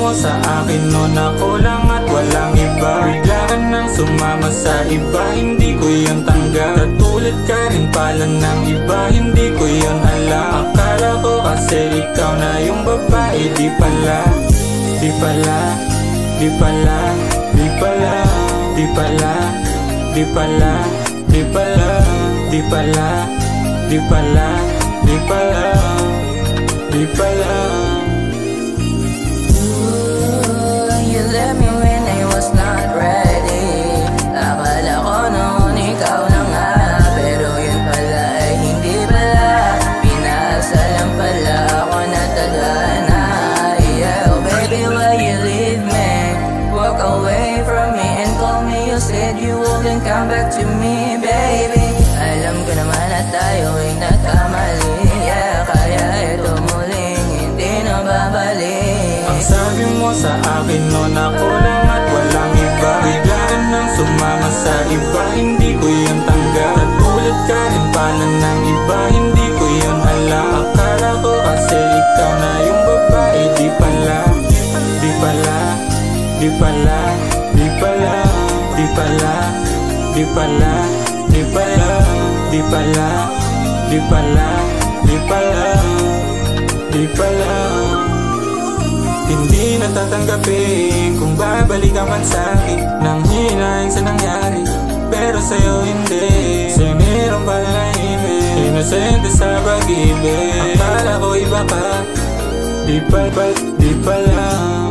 mo sa akin noon ako lang at walang iba. Bigla ka nang sumama sa iba, hindi ko yun tanggap. Katulad ka rin pala ng iba, hindi ko yun alam. Akala ko kasi ikaw na yung babae, di pala. Di pala, di pala, di pala, di pala, di pala, di pala, di pala, di pala, di pala, di pala. You left me when I was not ready. Akala ko noon ikaw na nga, pero yun pala ay hindi pala. Pinasa lang pala ako na tadhana. Yeah, oh baby, why you leave me? Walk away from me and call me. You said you wouldn't come back to me, baby. Alam ko naman na tayo ay nagkamali. Yeah, kaya ito muling hindi na babalik. Ang sabi mo sa akin noon ako lang at walang iba. Bigla ka nang sumama sa iba, hindi ko yun tanggap. Katulad ka rin pala ng iba, hindi ko yun alam. Akala ko kasi ikaw na yung babae, di pala. Di pala, di pala, di pala, di pala, di pala, di pala, di pala, di pala, di pala, di pala. Hindi natatanggapin kung babalik ka man sa'kin nang hinahin sa nangyari, pero sa'yo hindi. Sa'yo meron pala nahimik, inosente sa pag-ibig. Akala ko iba ka, di pala, di pala.